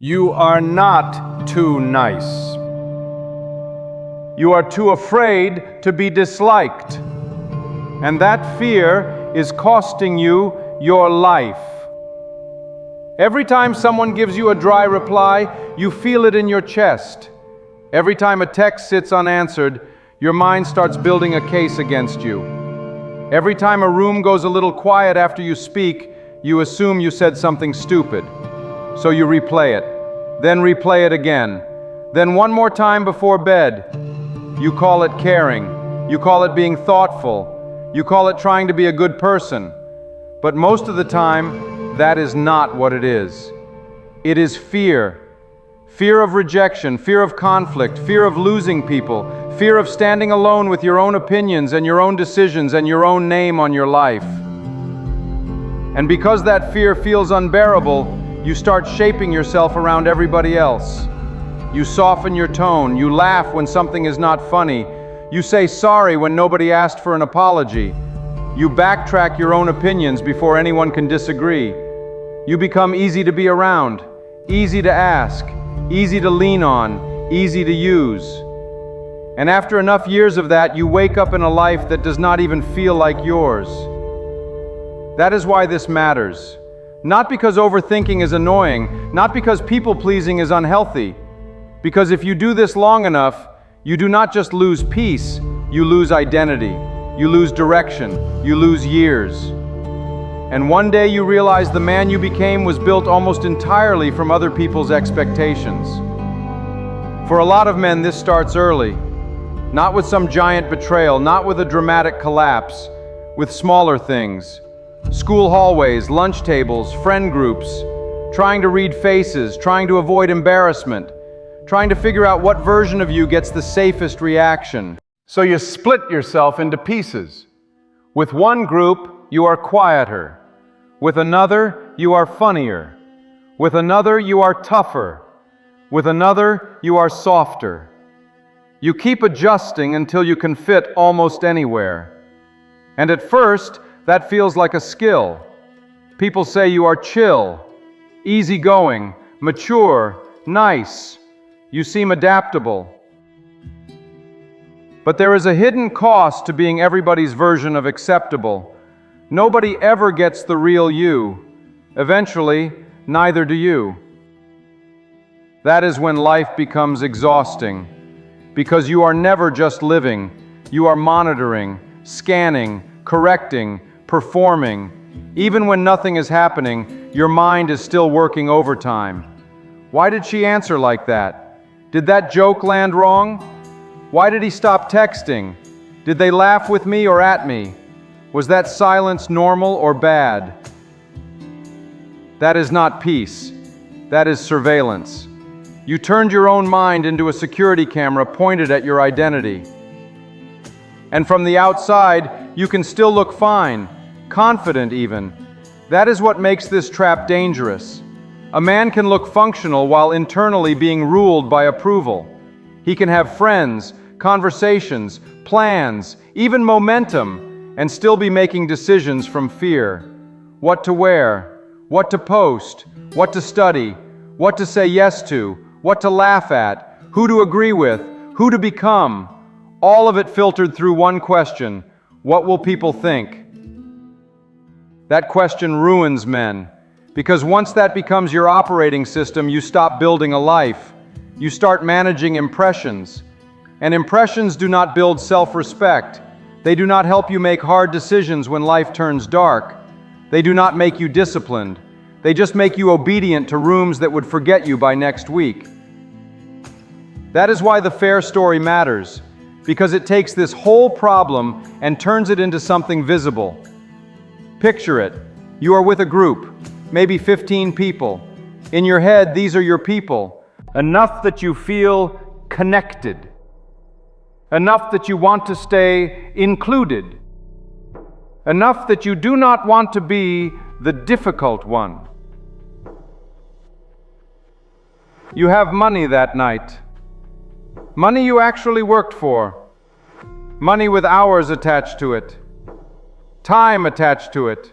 You are not too nice. You are too afraid to be disliked. And that fear is costing you your life. Every time someone gives you a dry reply, you feel it in your chest. Every time a text sits unanswered, your mind starts building a case against you. Every time a room goes a little quiet after you speak, you assume you said something stupid. So you replay it, then replay it again, then one more time before bed. You call it caring, you call it being thoughtful, you call it trying to be a good person. But most of the time, that is not what it is. It is fear. Fear of rejection, fear of conflict, fear of losing people, fear of standing alone with your own opinions and your own decisions and your own name on your life. And because that fear feels unbearable, you start shaping yourself around everybody else. You soften your tone, you laugh when something is not funny, you say sorry when nobody asked for an apology, you backtrack your own opinions before anyone can disagree. You become easy to be around, easy to ask, easy to lean on, easy to use. And after enough years of that, you wake up in a life that does not even feel like yours. That is why this matters. Not because overthinking is annoying, not because people-pleasing is unhealthy. Because if you do this long enough, you do not just lose peace, you lose identity, you lose direction, you lose years. And one day you realize the man you became was built almost entirely from other people's expectations. For a lot of men, this starts early. Not with some giant betrayal, not with a dramatic collapse, with smaller things. School hallways, lunch tables, friend groups, trying to read faces, trying to avoid embarrassment, trying to figure out what version of you gets the safest reaction. So you split yourself into pieces. With one group, you are quieter. With another, you are funnier. With another, you are tougher. With another, you are softer. You keep adjusting until you can fit almost anywhere. And at first, that feels like a skill. People say you are chill, easygoing, mature, nice. You seem adaptable. But there is a hidden cost to being everybody's version of acceptable. Nobody ever gets the real you. Eventually, neither do you. That is when life becomes exhausting, because you are never just living. You are monitoring, scanning, correcting, performing. Even when nothing is happening, your mind is still working overtime. Why did she answer like that? Did that joke land wrong? Why did he stop texting? Did they laugh with me or at me? Was that silence normal or bad? That is not peace. That is surveillance. You turned your own mind into a security camera pointed at your identity. And from the outside, you can still look fine, confident even. That is what makes this trap dangerous. A man can look functional while internally being ruled by approval. He can have friends, conversations, plans, even momentum, and still be making decisions from fear. What to wear, what to post, what to study, what to say yes to, what to laugh at, who to agree with, who to become. All of it filtered through one question: what will people think? That question ruins men, because once that becomes your operating system, you stop building a life. You start managing impressions. And impressions do not build self-respect. They do not help you make hard decisions when life turns dark. They do not make you disciplined. They just make you obedient to rooms that would forget you by next week. That is why the fair story matters, because it takes this whole problem and turns it into something visible. Picture it. You are with a group, maybe 15 people. In your head, these are your people. Enough that you feel connected. Enough that you want to stay included. Enough that you do not want to be the difficult one. You have money that night. Money you actually worked for. Money with hours attached to it. Time attached to it.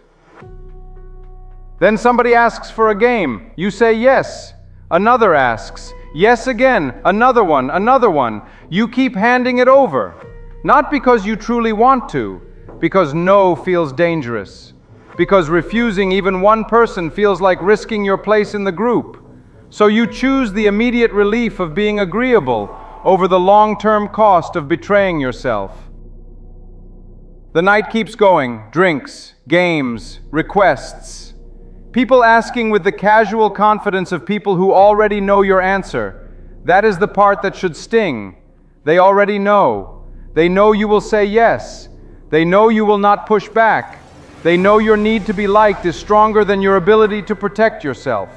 Then somebody asks for a game. You say yes. Another asks, yes again, another one, another one. You keep handing it over, not because you truly want to, because no feels dangerous, because refusing even one person feels like risking your place in the group. So you choose the immediate relief of being agreeable over the long-term cost of betraying yourself. The night keeps going, drinks, games, requests. People asking with the casual confidence of people who already know your answer. That is the part that should sting. They already know. They know you will say yes. They know you will not push back. They know your need to be liked is stronger than your ability to protect yourself.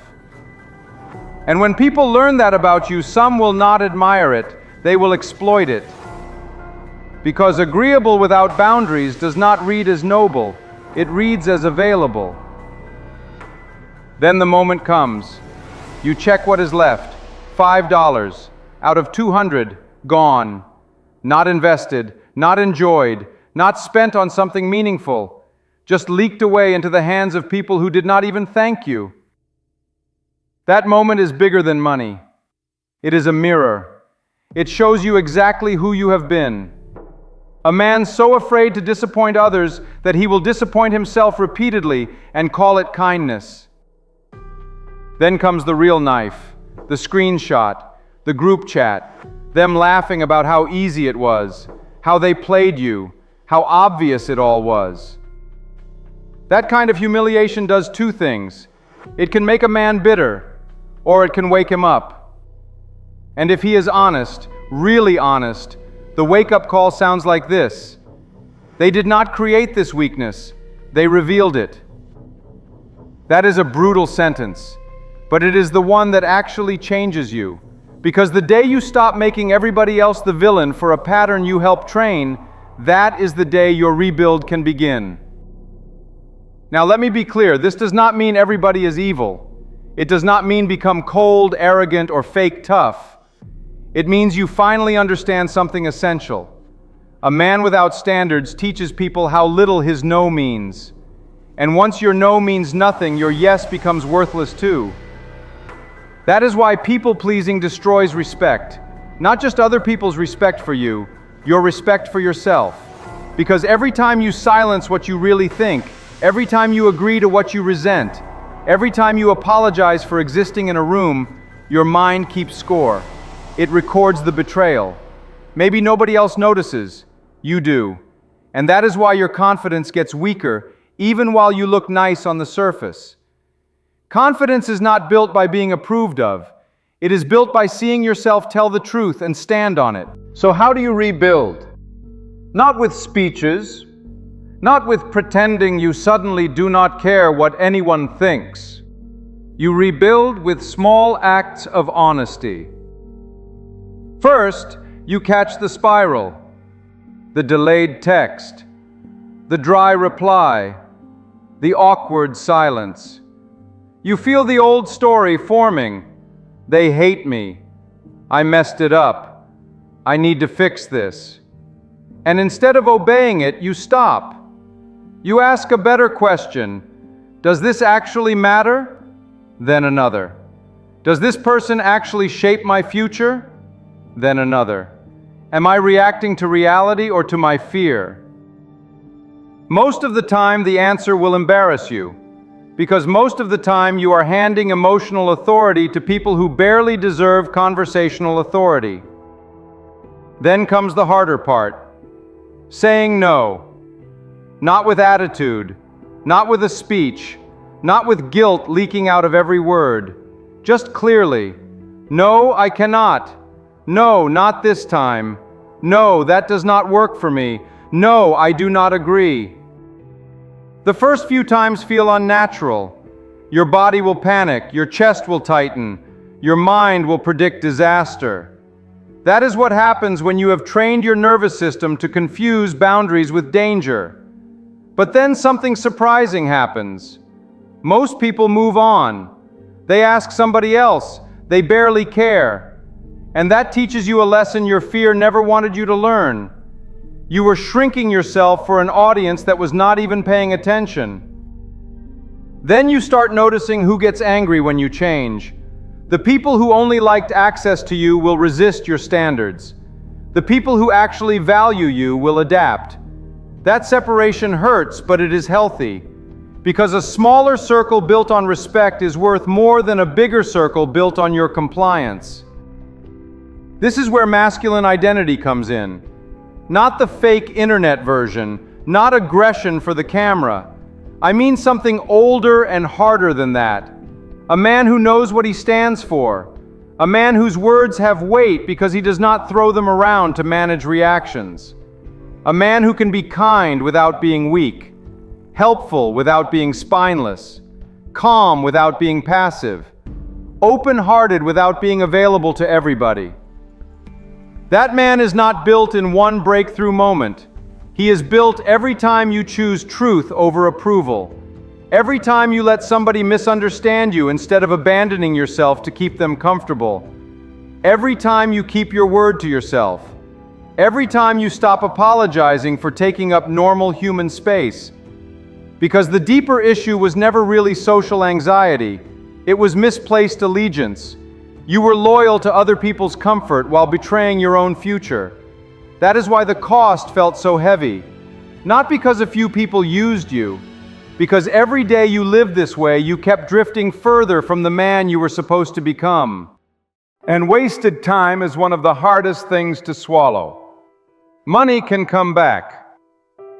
And when people learn that about you, some will not admire it, they will exploit it. Because agreeable without boundaries does not read as noble, it reads as available. Then the moment comes. You check what is left. $5 out of 200, gone. Not invested, not enjoyed, not spent on something meaningful, just leaked away into the hands of people who did not even thank you. That moment is bigger than money. It is a mirror. It shows you exactly who you have been. A man so afraid to disappoint others that he will disappoint himself repeatedly and call it kindness. Then comes the real knife, the screenshot, the group chat, them laughing about how easy it was, how they played you, how obvious it all was. That kind of humiliation does two things. It can make a man bitter, or it can wake him up. And if he is honest, really honest, the wake-up call sounds like this. They did not create this weakness, they revealed it. That is a brutal sentence, but it is the one that actually changes you. Because the day you stop making everybody else the villain for a pattern you help train, that is the day your rebuild can begin. Now let me be clear, this does not mean everybody is evil. It does not mean become cold, arrogant, or fake tough. It means you finally understand something essential. A man without standards teaches people how little his no means. And once your no means nothing, your yes becomes worthless too. That is why people-pleasing destroys respect. Not just other people's respect for you, your respect for yourself. Because every time you silence what you really think, every time you agree to what you resent, every time you apologize for existing in a room, your mind keeps score. It records the betrayal. Maybe nobody else notices. You do. And that is why your confidence gets weaker, even while you look nice on the surface. Confidence is not built by being approved of. It is built by seeing yourself tell the truth and stand on it. So how do you rebuild? Not with speeches, not with pretending you suddenly do not care what anyone thinks. You rebuild with small acts of honesty. First, you catch the spiral, the delayed text, the dry reply, the awkward silence. You feel the old story forming. They hate me. I messed it up. I need to fix this. And instead of obeying it, you stop. You ask a better question. Does this actually matter? Then another. Does this person actually shape my future? Then another. Am I reacting to reality or to my fear? Most of the time, the answer will embarrass you, because most of the time you are handing emotional authority to people who barely deserve conversational authority. Then comes the harder part. Saying no. Not with attitude, not with a speech, not with guilt leaking out of every word. Just clearly. No, I cannot. No, not this time. No, that does not work for me. No, I do not agree. The first few times feel unnatural. Your body will panic, your chest will tighten, your mind will predict disaster. That is what happens when you have trained your nervous system to confuse boundaries with danger. But then something surprising happens. Most people move on. They ask somebody else. They barely care. And that teaches you a lesson your fear never wanted you to learn. You were shrinking yourself for an audience that was not even paying attention. Then you start noticing who gets angry when you change, The people who only liked access to you will resist your standards. The people who actually value you will adapt. That separation hurts, but it is healthy, because a smaller circle built on respect is worth more than a bigger circle built on your compliance. This is where masculine identity comes in. Not the fake internet version, not aggression for the camera. I mean something older and harder than that. A man who knows what he stands for. A man whose words have weight because he does not throw them around to manage reactions. A man who can be kind without being weak, helpful without being spineless, calm without being passive, open-hearted without being available to everybody. That man is not built in one breakthrough moment. He is built every time you choose truth over approval. Every time you let somebody misunderstand you instead of abandoning yourself to keep them comfortable. Every time you keep your word to yourself. Every time you stop apologizing for taking up normal human space. Because the deeper issue was never really social anxiety. It was misplaced allegiance. You were loyal to other people's comfort while betraying your own future. That is why the cost felt so heavy. Not because a few people used you, because every day you lived this way, you kept drifting further from the man you were supposed to become. And wasted time is one of the hardest things to swallow. Money can come back.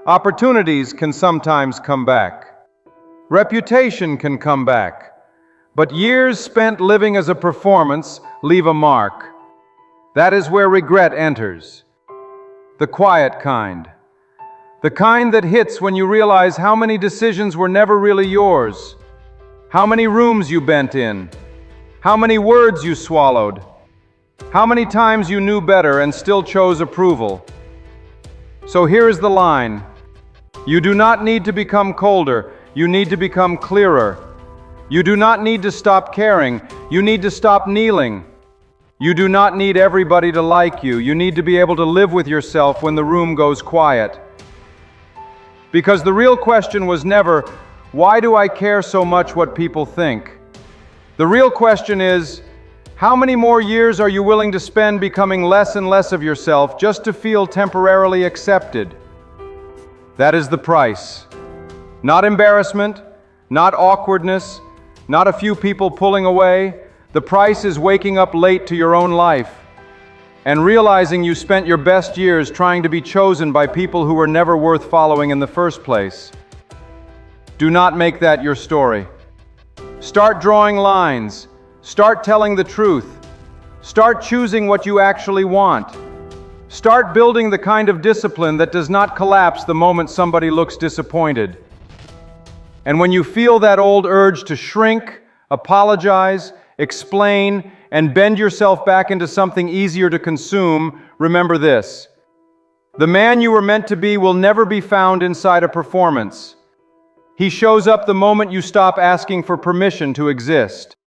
Opportunities can sometimes come back. Reputation can come back. But years spent living as a performance leave a mark. That is where regret enters. The quiet kind. The kind that hits when you realize how many decisions were never really yours. How many rooms you bent in. How many words you swallowed. How many times you knew better and still chose approval. So here is the line. You do not need to become colder. You need to become clearer. You do not need to stop caring. You need to stop kneeling. You do not need everybody to like you. You need to be able to live with yourself when the room goes quiet. Because the real question was never, why do I care so much what people think? The real question is, how many more years are you willing to spend becoming less and less of yourself just to feel temporarily accepted? That is the price. Not embarrassment, not awkwardness, not a few people pulling away. The price is waking up late to your own life and realizing you spent your best years trying to be chosen by people who were never worth following in the first place. Do not make that your story. Start drawing lines. Start telling the truth. Start choosing what you actually want. Start building the kind of discipline that does not collapse the moment somebody looks disappointed. And when you feel that old urge to shrink, apologize, explain, and bend yourself back into something easier to consume, remember this. The man you were meant to be will never be found inside a performance. He shows up the moment you stop asking for permission to exist.